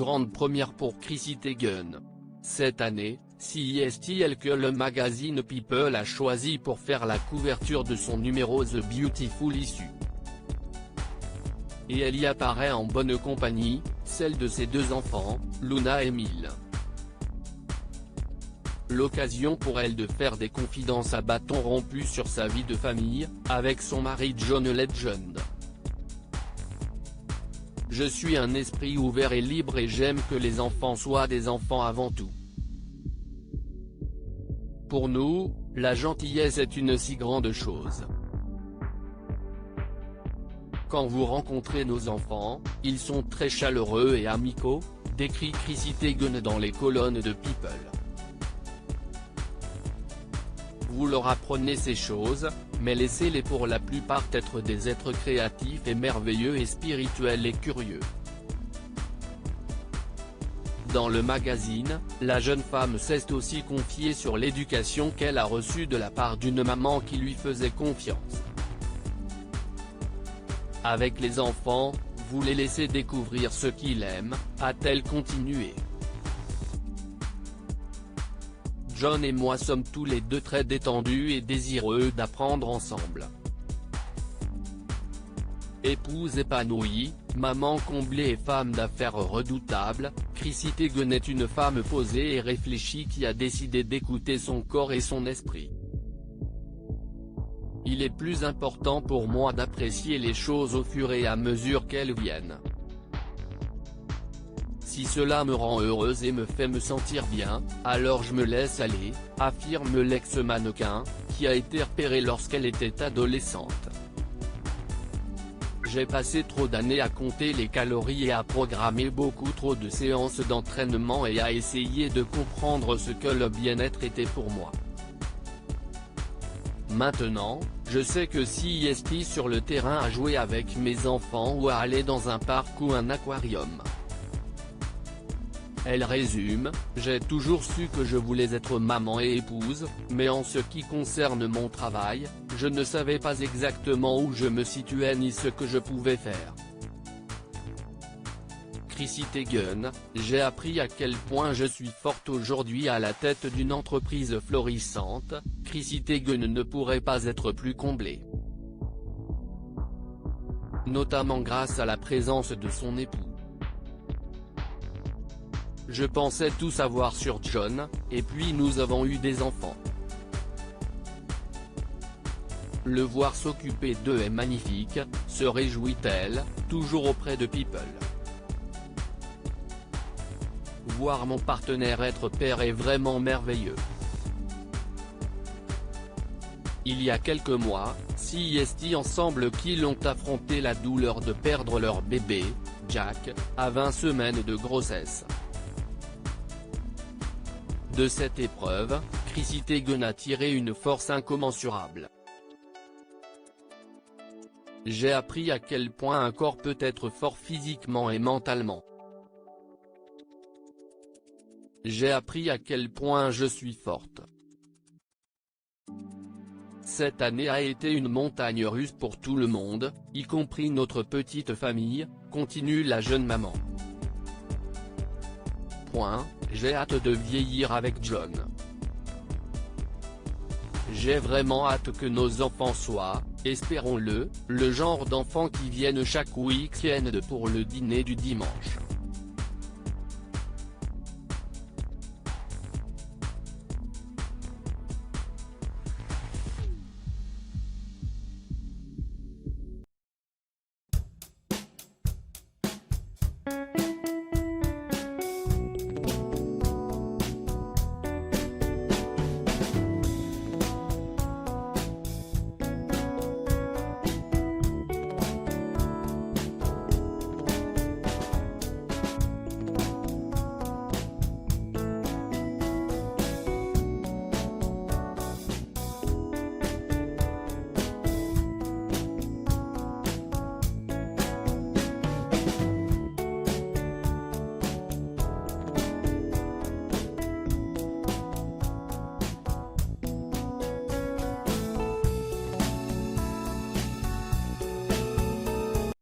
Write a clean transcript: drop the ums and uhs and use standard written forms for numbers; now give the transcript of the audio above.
grande première pour Chrissy Teigen. Cette année, CESTL que le magazine People a choisi pour faire la couverture de son numéro The Beautiful Issue. Et elle y apparaît en bonne compagnie, celle de ses deux enfants, Luna et Mill. L'occasion pour elle de faire des confidences à bâton rompu sur sa vie de famille, avec son mari John Legend. Je suis un esprit ouvert et libre et j'aime que les enfants soient des enfants avant tout. Pour nous, la gentillesse est une si grande chose. Quand vous rencontrez nos enfants, ils sont très chaleureux et amicaux, décrit Chrissy Teigen dans les colonnes de People. Vous leur apprenez ces choses, mais laissez-les pour la plupart être des êtres créatifs et merveilleux et spirituels et curieux. Dans le magazine, la jeune femme s'est aussi confiée sur l'éducation qu'elle a reçue de la part d'une maman qui lui faisait confiance. Avec les enfants, vous les laissez découvrir ce qu'ils aiment, a-t-elle continué. John et moi sommes tous les deux très détendus et désireux d'apprendre ensemble. Épouse épanouie, maman comblée et femme d'affaires redoutable, Chrissy Teigen est une femme posée et réfléchie qui a décidé d'écouter son corps et son esprit. Il est plus important pour moi d'apprécier les choses au fur et à mesure qu'elles viennent. Si cela me rend heureuse et me fait me sentir bien, alors je me laisse aller, affirme l'ex-mannequin, qui a été repérée lorsqu'elle était adolescente. J'ai passé trop d'années à compter les calories et à programmer beaucoup trop de séances d'entraînement et à essayer de comprendre ce que le bien-être était pour moi. Maintenant, je sais que si est sur le terrain à jouer avec mes enfants ou à aller dans un parc ou un aquarium. Elle résume, j'ai toujours su que je voulais être maman et épouse, mais en ce qui concerne mon travail, je ne savais pas exactement où je me situais ni ce que je pouvais faire. Chrissy Teigen, j'ai appris à quel point je suis forte aujourd'hui à la tête d'une entreprise florissante, Chrissy Teigen ne pourrait pas être plus comblée. Notamment grâce à la présence de son époux. Je pensais tout savoir sur John, et puis nous avons eu des enfants. Le voir s'occuper d'eux est magnifique, se réjouit-elle, toujours auprès de People. Voir mon partenaire être père est vraiment merveilleux. Il y a quelques mois, CEST ensemble qu'ils ont affronté la douleur de perdre leur bébé, Jack, à 20 semaines de grossesse. De cette épreuve, Chrissy Teigen a tiré une force incommensurable. J'ai appris à quel point un corps peut être fort physiquement et mentalement. J'ai appris à quel point je suis forte. Cette année a été une montagne russe pour tout le monde, y compris notre petite famille, continue la jeune maman. J'ai hâte de vieillir avec John. J'ai vraiment hâte que nos enfants soient, espérons-le, le genre d'enfants qui viennent chaque week-end pour le dîner du dimanche.